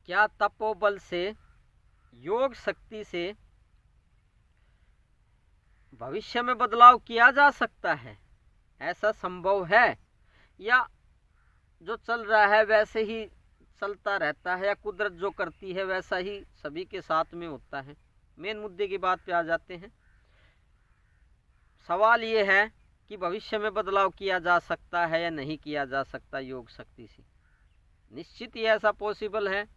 क्या तपोबल से, योग शक्ति से भविष्य में बदलाव किया जा सकता है? ऐसा संभव है या जो चल रहा है वैसे ही चलता रहता है, या कुदरत जो करती है वैसा ही सभी के साथ में होता है? मेन मुद्दे की बात पे आ जाते हैं। सवाल ये है कि भविष्य में बदलाव किया जा सकता है या नहीं किया जा सकता योग शक्ति से। निश्चित ही ऐसा पॉसिबल है,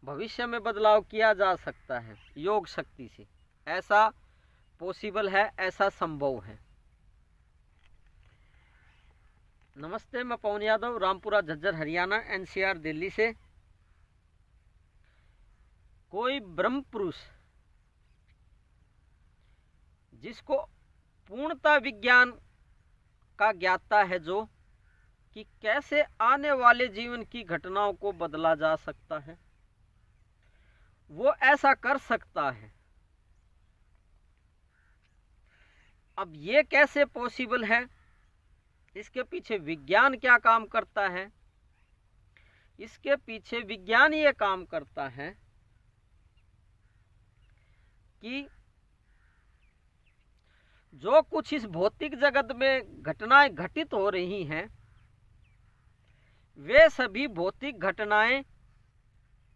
भविष्य में बदलाव किया जा सकता है योग शक्ति से। ऐसा पॉसिबल है, ऐसा संभव है। नमस्ते, मैं पवन यादव, रामपुरा झज्जर हरियाणा, एनसीआर दिल्ली से। कोई ब्रह्म पुरुष जिसको पूर्णता विज्ञान का ज्ञाता है, जो कि कैसे आने वाले जीवन की घटनाओं को बदला जा सकता है, वो ऐसा कर सकता है। अब ये कैसे पॉसिबल है, इसके पीछे विज्ञान क्या काम करता है? इसके पीछे विज्ञान ये काम करता है कि जो कुछ इस भौतिक जगत में घटनाएं घटित हो रही हैं, वे सभी भौतिक घटनाएं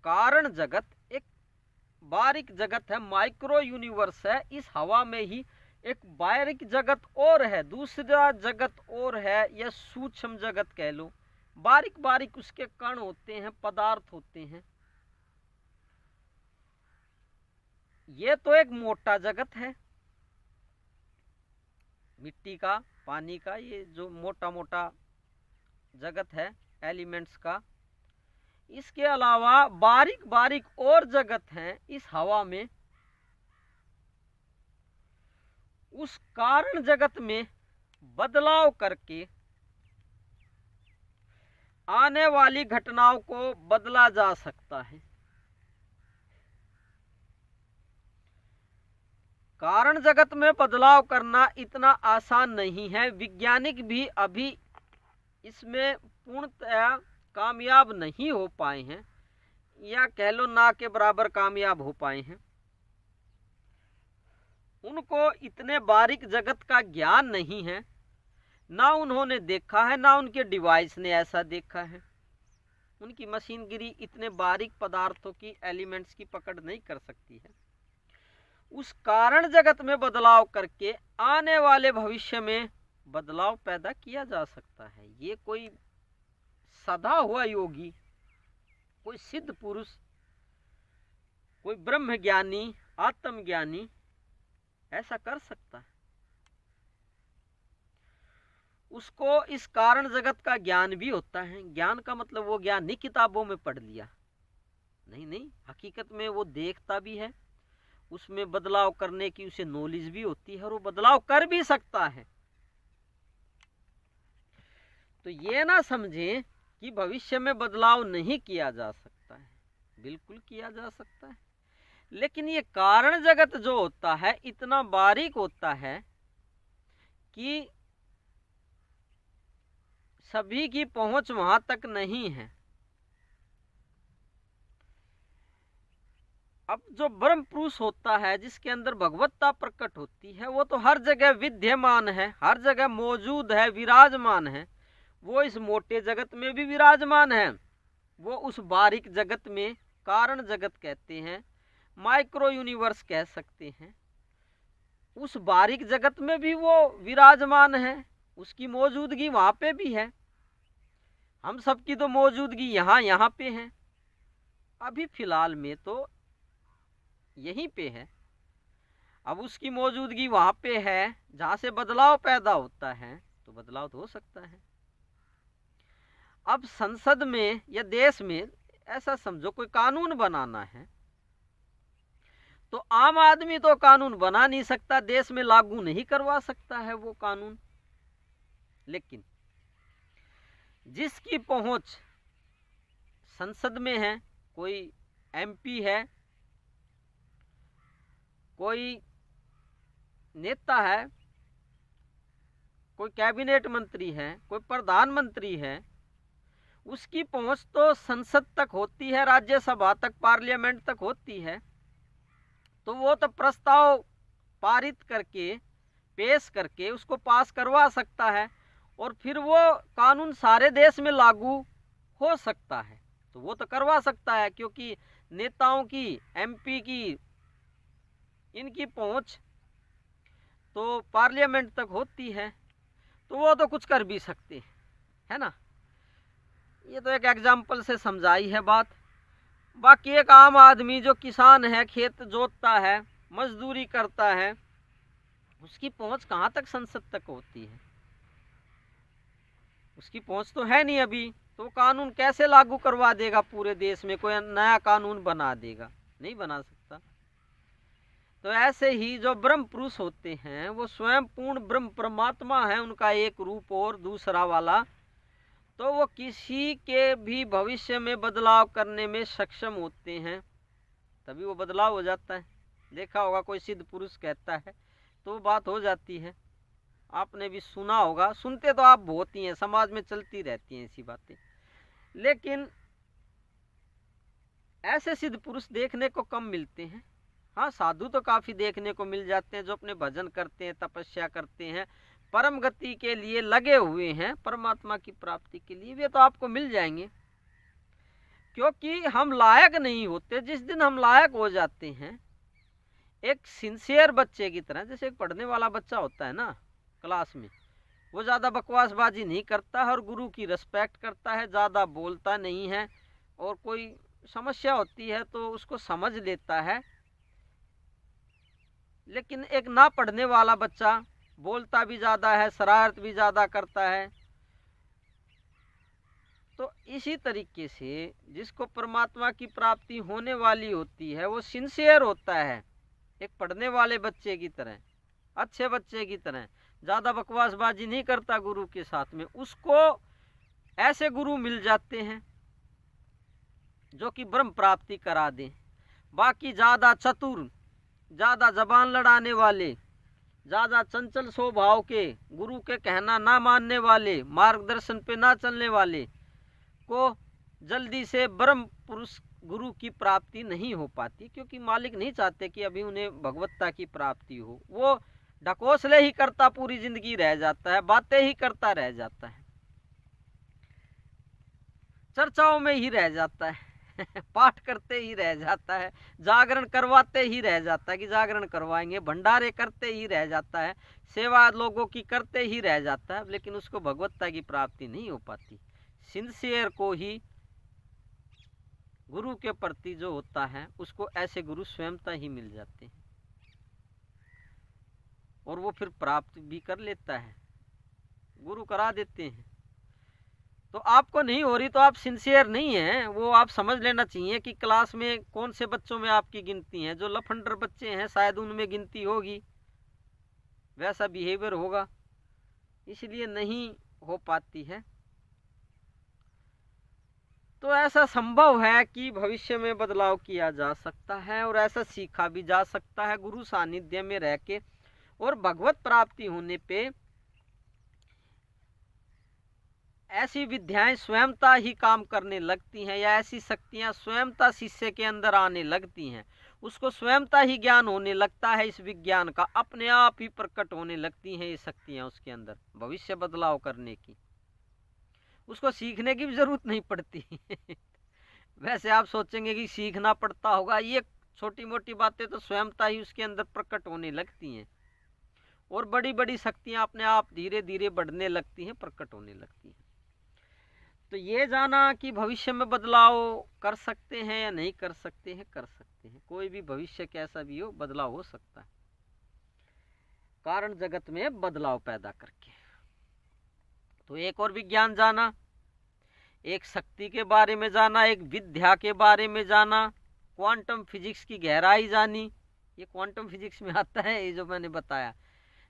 कारण जगत, एक बारीक जगत है, माइक्रो यूनिवर्स है। इस हवा में ही एक बारीक जगत और है, दूसरा जगत और है, या सूक्ष्म जगत कह लो। बारीक बारीक उसके कण होते हैं, पदार्थ होते हैं। ये तो एक मोटा जगत है, मिट्टी का, पानी का, ये जो मोटा मोटा जगत है एलिमेंट्स का। इसके अलावा बारीक बारीक और जगत हैं इस हवा में। उस कारण जगत में बदलाव करके आने वाली घटनाओं को बदला जा सकता है। कारण जगत में बदलाव करना इतना आसान नहीं है। वैज्ञानिक भी अभी इसमें पूर्णतया कामयाब नहीं हो पाए हैं, या कह लो ना के बराबर कामयाब हो पाए हैं। उनको इतने बारीक जगत का ज्ञान नहीं है, ना उन्होंने देखा है, ना उनके डिवाइस ने ऐसा देखा है। उनकी मशीनगिरी इतने बारीक पदार्थों की, एलिमेंट्स की पकड़ नहीं कर सकती है। उस कारण जगत में बदलाव करके आने वाले भविष्य में बदलाव पैदा किया जा सकता है। ये कोई सदा हुआ योगी, कोई सिद्ध पुरुष, कोई ब्रह्म ज्ञानी, आत्मज्ञानी ऐसा कर सकता है। उसको इस कारण जगत का ज्ञान भी होता है। ज्ञान का मतलब वो ज्ञान नहीं किताबों में पढ़ लिया, नहीं नहीं, हकीकत में वो देखता भी है, उसमें बदलाव करने की उसे नॉलेज भी होती है, और वो बदलाव कर भी सकता है। तो ये ना समझें कि भविष्य में बदलाव नहीं किया जा सकता है, बिल्कुल किया जा सकता है। लेकिन ये कारण जगत जो होता है इतना बारीक होता है कि सभी की पहुंच वहां तक नहीं है। अब जो ब्रह्म पुरुष होता है, जिसके अंदर भगवत्ता प्रकट होती है, वो तो हर जगह विद्यमान है, हर जगह मौजूद है, विराजमान है। वो इस मोटे जगत में भी विराजमान है, वो उस बारीक जगत में, कारण जगत कहते हैं, माइक्रो यूनिवर्स कह सकते हैं, उस बारीक जगत में भी वो विराजमान है। उसकी मौजूदगी वहां पे भी है। हम सबकी तो मौजूदगी यहाँ पे है, अभी फिलहाल में तो यहीं पे है। अब उसकी मौजूदगी वहां पे है जहां से बदलाव पैदा होता है, तो बदलाव तो हो सकता है। अब संसद में या देश में ऐसा समझो कोई कानून बनाना है, तो आम आदमी तो कानून बना नहीं सकता, देश में लागू नहीं करवा सकता है वो कानून। लेकिन जिसकी पहुंच संसद में है, कोई एमपी है, कोई नेता है, कोई कैबिनेट मंत्री है, कोई प्रधानमंत्री है, उसकी पहुंच तो संसद तक होती है, राज्यसभा तक, पार्लियामेंट तक होती है। तो वो तो प्रस्ताव पारित करके, पेश करके उसको पास करवा सकता है और फिर वो कानून सारे देश में लागू हो सकता है। तो वो तो करवा सकता है, क्योंकि नेताओं की, एमपी की, इनकी पहुंच तो पार्लियामेंट तक होती है, तो वो तो कुछ कर भी सकते है ना। ये तो एक एग्जाम्पल से समझाई है बात। बाकी एक आम आदमी जो किसान है, खेत जोतता है, मजदूरी करता है, उसकी पहुंच कहाँ तक संसद तक होती है? उसकी पहुंच तो है नहीं अभी, तो कानून कैसे लागू करवा देगा पूरे देश में? कोई नया कानून बना देगा? नहीं बना सकता। तो ऐसे ही जो ब्रह्म पुरुष होते हैं वो स्वयं पूर्ण ब्रह्म परमात्मा है, उनका एक रूप और दूसरा वाला, तो वो किसी के भी भविष्य में बदलाव करने में सक्षम होते हैं, तभी वो बदलाव हो जाता है। देखा होगा कोई सिद्ध पुरुष कहता है तो बात हो जाती है। आपने भी सुना होगा, सुनते तो आप बहुत ही हैं, समाज में चलती रहती हैं ऐसी बातें। लेकिन ऐसे सिद्ध पुरुष देखने को कम मिलते हैं। हाँ, साधु तो काफी देखने को मिल जाते हैं जो अपने भजन करते हैं, तपस्या करते हैं, परम गति के लिए लगे हुए हैं, परमात्मा की प्राप्ति के लिए, वे तो आपको मिल जाएंगे। क्योंकि हम लायक नहीं होते। जिस दिन हम लायक हो जाते हैं, एक सिंसियर बच्चे की तरह, जैसे एक पढ़ने वाला बच्चा होता है ना क्लास में, वो ज़्यादा बकवासबाजी नहीं करता है और गुरु की रिस्पेक्ट करता है, ज़्यादा बोलता नहीं है, और कोई समस्या होती है तो उसको समझ लेता है। लेकिन एक ना पढ़ने वाला बच्चा बोलता भी ज़्यादा है, शरारत भी ज़्यादा करता है। तो इसी तरीके से जिसको परमात्मा की प्राप्ति होने वाली होती है वो सिंसियर होता है, एक पढ़ने वाले बच्चे की तरह, अच्छे बच्चे की तरह, ज़्यादा बकवासबाजी नहीं करता गुरु के साथ में। उसको ऐसे गुरु मिल जाते हैं जो कि ब्रह्म प्राप्ति करा दें। बाकी ज़्यादा चतुर, ज़्यादा जबान लड़ाने वाले, ज़्यादा चंचल स्वभाव के, गुरु के कहना ना मानने वाले, मार्गदर्शन पे ना चलने वाले को जल्दी से ब्रह्म पुरुष गुरु की प्राप्ति नहीं हो पाती, क्योंकि मालिक नहीं चाहते कि अभी उन्हें भगवत्ता की प्राप्ति हो। वो ढकोसले ही करता पूरी जिंदगी रह जाता है, बातें ही करता रह जाता है, चर्चाओं में ही रह जाता है पाठ करते ही रह जाता है, जागरण करवाते ही रह जाता है कि जागरण करवाएंगे, भंडारे करते ही रह जाता है, सेवा लोगों की करते ही रह जाता है, लेकिन उसको भगवत्ता की प्राप्ति नहीं हो पाती। सिंसियर को ही गुरु के प्रति जो होता है उसको ऐसे गुरु स्वयंता ही मिल जाते हैं और वो फिर प्राप्त भी कर लेता है, गुरु करा देते हैं। तो आपको नहीं हो रही तो आप सिंसियर नहीं हैं, वो आप समझ लेना चाहिए कि क्लास में कौन से बच्चों में आपकी गिनती है। जो लफंडर बच्चे हैं शायद उनमें गिनती होगी, वैसा बिहेवियर होगा, इसलिए नहीं हो पाती है। तो ऐसा संभव है कि भविष्य में बदलाव किया जा सकता है और ऐसा सीखा भी जा सकता है गुरु सानिध्य में रह के, और भगवत प्राप्ति होने पे ऐसी विद्याएं स्वयंता ही काम करने लगती हैं, या ऐसी शक्तियां स्वयंता शिष्य के अंदर आने लगती हैं, उसको स्वयंता ही ज्ञान होने लगता है, इस विज्ञान का अपने आप ही प्रकट होने लगती हैं ये शक्तियां उसके अंदर भविष्य बदलाव करने की, उसको सीखने की भी जरूरत नहीं पड़ती वैसे आप सोचेंगे कि सीखना पड़ता होगा, ये छोटी मोटी बातें तो स्वयंता ही उसके अंदर प्रकट होने लगती हैं और बड़ी बड़ी शक्तियां अपने आप धीरे धीरे बढ़ने लगती हैं, प्रकट होने लगती हैं। तो ये जाना कि भविष्य में बदलाव कर सकते हैं या नहीं कर सकते हैं, कर सकते हैं। कोई भी भविष्य कैसा भी हो बदलाव हो सकता है, कारण जगत में बदलाव पैदा करके। तो एक और विज्ञान जाना, एक शक्ति के बारे में जाना, एक विद्या के बारे में जाना, क्वांटम फिजिक्स की गहराई जानी। ये क्वांटम फिजिक्स में आता है ये जो मैंने बताया,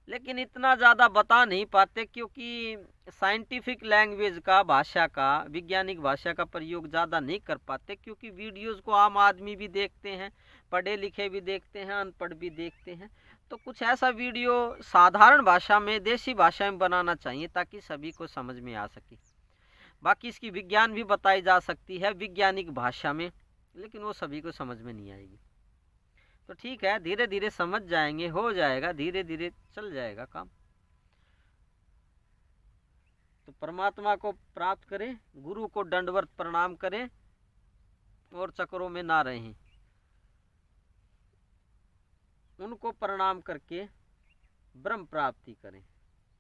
लेकिन इतना ज़्यादा बता नहीं पाते क्योंकि साइंटिफिक लैंग्वेज का, भाषा का, वैज्ञानिक भाषा का प्रयोग ज़्यादा नहीं कर पाते, क्योंकि वीडियोज़ को आम आदमी भी देखते हैं, पढ़े लिखे भी देखते हैं, अनपढ़ भी देखते हैं। तो कुछ ऐसा वीडियो साधारण भाषा में, देसी भाषा में बनाना चाहिए ताकि सभी को समझ में आ सके। बाकी इसकी विज्ञान भी बताई जा सकती है वैज्ञानिक भाषा में, लेकिन वो सभी को समझ में नहीं आएगी। तो ठीक है, धीरे धीरे समझ जाएंगे, हो जाएगा, धीरे धीरे चल जाएगा काम। तो परमात्मा को प्राप्त करें, गुरु को दंडवत प्रणाम करें और चक्रों में ना रहें। उनको प्रणाम करके ब्रह्म प्राप्ति करें।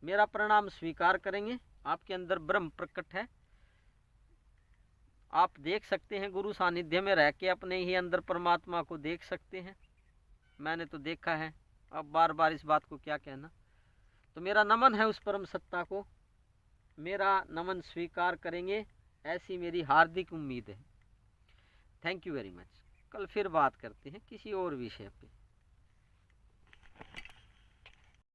मेरा प्रणाम स्वीकार करेंगे, आपके अंदर ब्रह्म प्रकट है। आप देख सकते हैं, गुरु सानिध्य में रह के अपने ही अंदर परमात्मा को देख सकते हैं। मैंने तो देखा है, अब बार बार इस बात को क्या कहना। तो मेरा नमन है उस परम सत्ता को, मेरा नमन स्वीकार करेंगे, ऐसी मेरी हार्दिक उम्मीद है। Thank you very much. कल फिर बात करते हैं किसी और विषय पे।